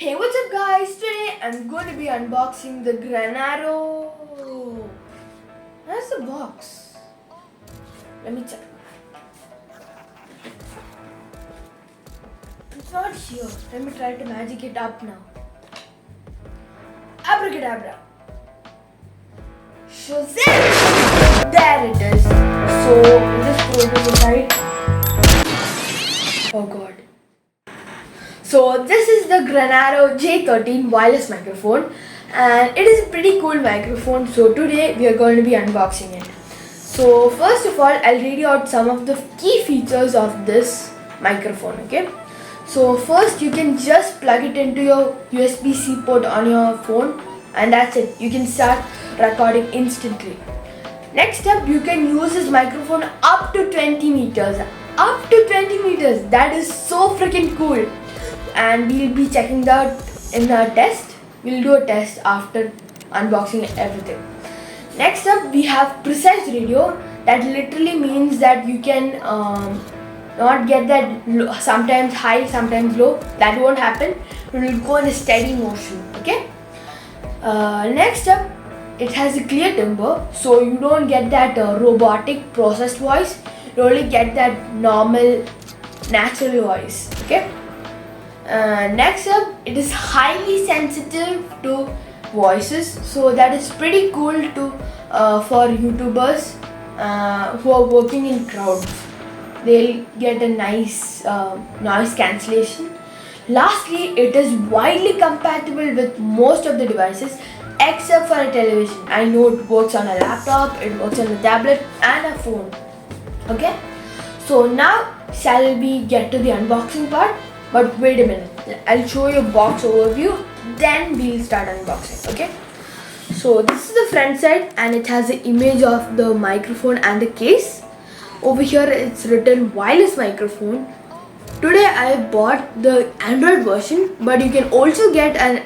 Hey, what's up guys? Today I'm going to be unboxing the Grenaro. Where's the box? Let me check. It's not here. Let me try to magic it up now. Abracadabra. Shazam! There it is. So, just throw it aside. Oh god. So this is the Grenaro J13 Wireless microphone, and it is a pretty cool microphone. So today we are going to be unboxing it. So first of all, I'll read you out some of the key features of this microphone. Okay. So first, you can just plug it into your USB-C port on your phone, and that's it. You can start recording instantly. Next up, you can use this microphone up to 20 meters. Up to 20 meters. That is so freaking cool. And we'll be checking that in our test. We'll do a test after unboxing everything. Next up, we have precise radio. That literally means that you can not get that sometimes high, sometimes low. That won't happen. It will go in a steady motion. Okay. Next up, it has a clear timbre, so you don't get that robotic processed voice. You only get that normal, natural voice. Okay. Next up, it is highly sensitive to voices, so that is pretty cool to for YouTubers who are working in crowds. They'll get a nice noise cancellation. Lastly, it is widely compatible with most of the devices except for a television. I know it works on a laptop, it works on a tablet and a phone. Okay, so now shall we get to the unboxing part? But wait a minute, I'll show you a box overview, then we'll start unboxing, okay? So this is the front side and it has the image of the microphone and the case. Over here it's written wireless microphone. Today I bought the Android version, but you can also get an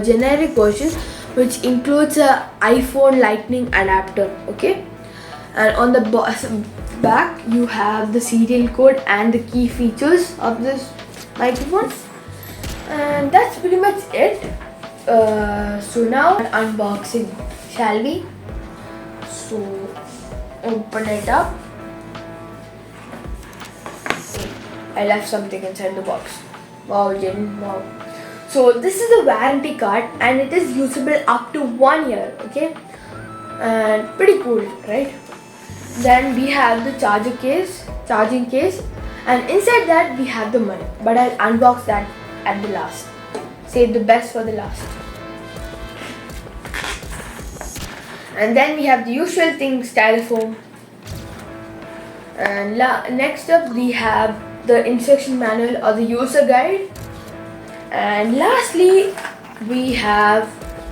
generic version which includes a iPhone lightning adapter, okay? And on the back you have the serial code and the key features of this microphone, and that's pretty much it. So now unboxing, shall we? So open it up. I left something inside the box. Wow, Jen, wow. So this is the warranty card and it is usable up to 1 year, okay? And pretty cool, right? Then we have the charging case, and inside that we have the money, but I'll unbox that at the last. Save the best for the last. And then we have the usual thing, styrofoam. And next up we have the instruction manual or the user guide. And lastly we have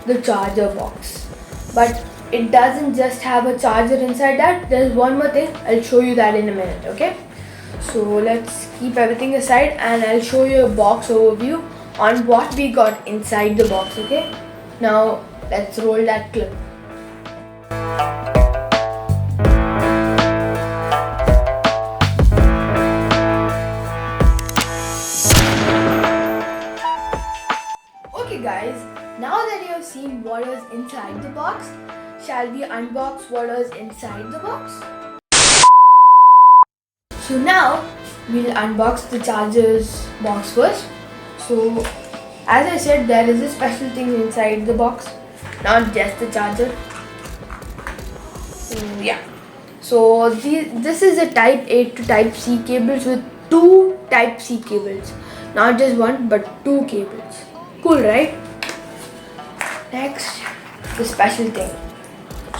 the charger box, but it doesn't just have a charger inside that. There's one more thing, I'll show you that in a minute, okay? So let's keep everything aside and I'll show you a box overview on what we got inside the box, okay? Now let's roll that clip. Okay guys, now that you have seen what was inside the box, shall we unbox what was inside the box? So now we'll unbox the charger's box first. So as I said, there is a special thing inside the box, not just the charger. Yeah. So this is a Type A to Type C cables with 2 Type C cables, not just one but 2 cables. Cool, right? Next, the special thing.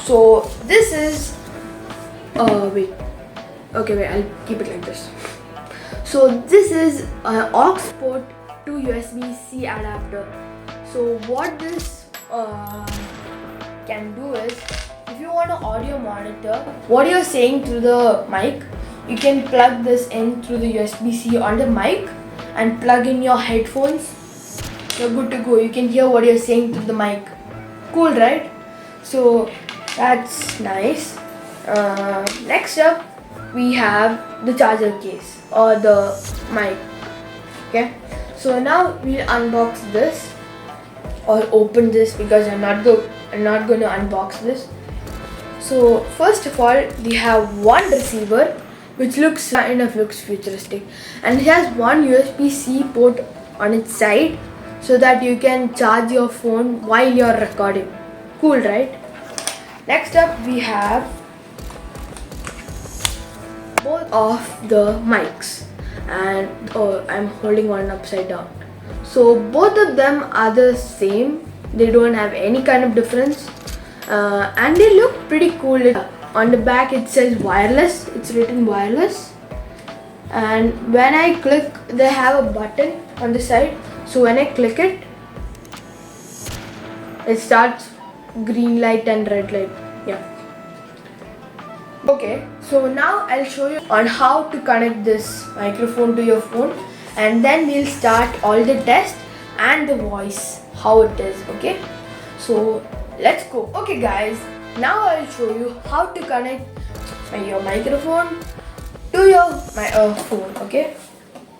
So this is wait. Okay, wait, I'll keep it like this. So this is an aux port to USB-C adapter. So what this can do is, if you want an audio monitor what you're saying through the mic, you can plug this in through the USB-C on the mic and plug in your headphones. You're good to go. You can hear what you're saying through the mic. Cool, right? So that's nice. Next up we have the charger case or the mic, okay? So now we'll unbox this or open this because I'm not going to unbox this. So first of all, we have one receiver which looks futuristic, and it has one USB-C port on its side so that you can charge your phone while you're recording. Cool, right? Next up we have both of the mics, and I'm holding one upside down. So both of them are the same. They don't have any kind of difference. And they look pretty cool. On the back it says wireless, it's written wireless, and when I click, they have a button on the side, so when I click it, it starts green light and red light. Yeah. Okay, so now I'll show you on how to connect this microphone to your phone, and then we'll start all the tests and the voice, how it is. Okay, so let's go. Okay guys, now I'll show you how to connect your microphone to your phone. Okay,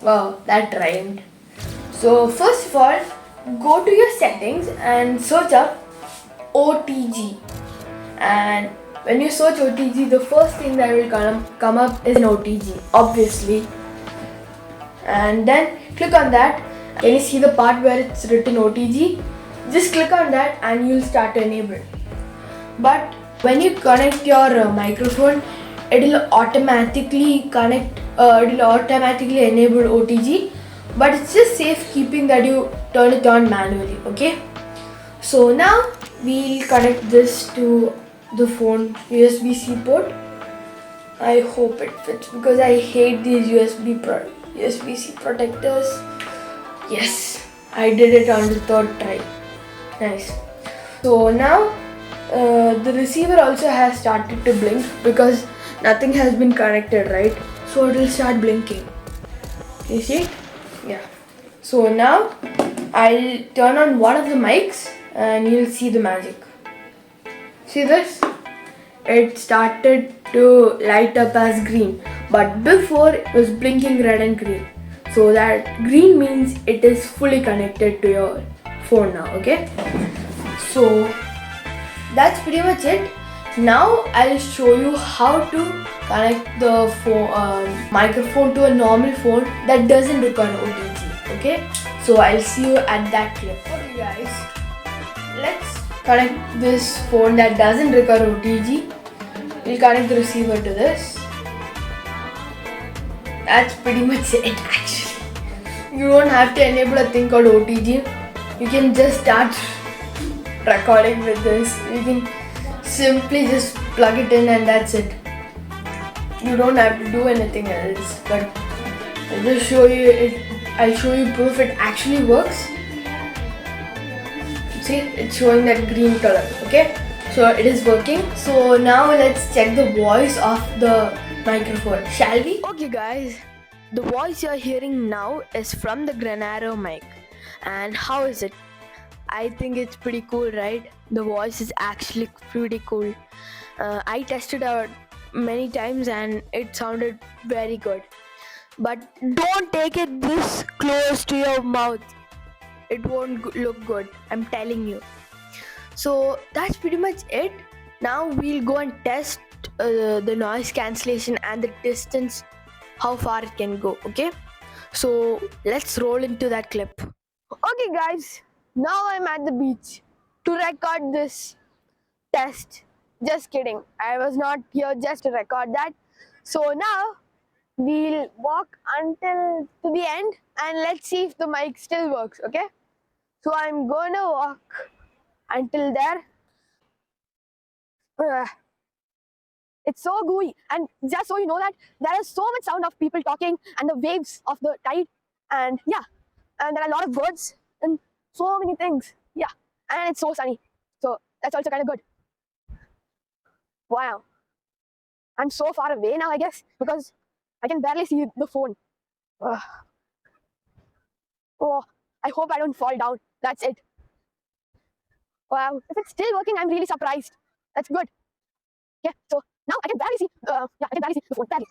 wow, that rhymed. So first of all, go to your settings and search up OTG, and when you search OTG, the first thing that will come up is an OTG, obviously. And then click on that. Can you see the part where it's written OTG? Just click on that and you'll start to enable. But when you connect your microphone, it'll automatically enable OTG. But it's just safekeeping that you turn it on manually. Okay. So now we'll connect this to the phone USB-C port. I hope it fits because I hate these USB-C protectors. Yes, I did it on the third try. Nice. So now the receiver also has started to blink because nothing has been connected, right? So it will start blinking. You see it? Yeah. So now I'll turn on one of the mics and you'll see the magic. See this? It started to light up as green, but before it was blinking red and green. So that green means it is fully connected to your phone now. Okay, so that's pretty much it. Now I'll show you how to connect the microphone to a normal phone that doesn't require OTG. Okay, so I'll see you at that clip. Okay guys, let's connect this phone that doesn't require OTG. We'll connect the receiver to this. That's pretty much it actually. You don't have to enable a thing called OTG. You can just start recording with this. You can simply just plug it in and that's it. You don't have to do anything else. But I'll just show you it. I'll show you proof it actually works. See, it's showing that green color. Okay, so it is working. So now let's check the voice of the microphone, shall we? Okay guys, the voice you're hearing now is from the Grenaro mic. And how is it? I think it's pretty cool, right? The voice is actually pretty cool. I tested out many times and it sounded very good. But don't take it this close to your mouth. It won't look good, I'm telling you. So that's pretty much it. Now we'll go and test the noise cancellation and the distance, how far it can go. Okay, so let's roll into that clip. Okay guys, now I'm at the beach to record this test. Just kidding, I was not here just to record that. So now we'll walk until to the end and let's see if the mic still works. Okay, so I'm gonna walk until there. It's so gooey, and just so you know that there is so much sound of people talking and the waves of the tide, and yeah, and there are a lot of birds and so many things. Yeah, and it's so sunny, so that's also kind of good. Wow, I'm so far away now, I guess, because I can barely see the phone. Ugh. Oh, I hope I don't fall down. That's it. Wow, if it's still working, I'm really surprised. That's good. Yeah, so now I can barely see. I can barely see the phone. Barely.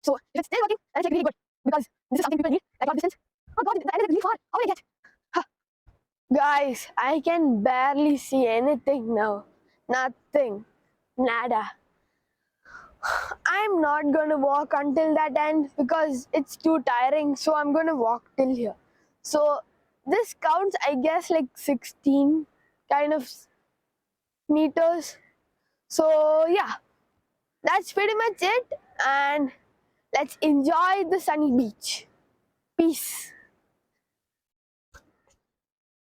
So if it's still working, that's like really good because this is something people need, like long distance. Oh god, that is really far. How will I get? Huh. Guys, I can barely see anything now. Nothing. Nada. I'm not gonna walk until that end because it's too tiring, so I'm gonna walk till here. So this counts, I guess, like 16 kind of meters. So yeah, that's pretty much it, and let's enjoy the sunny beach. Peace.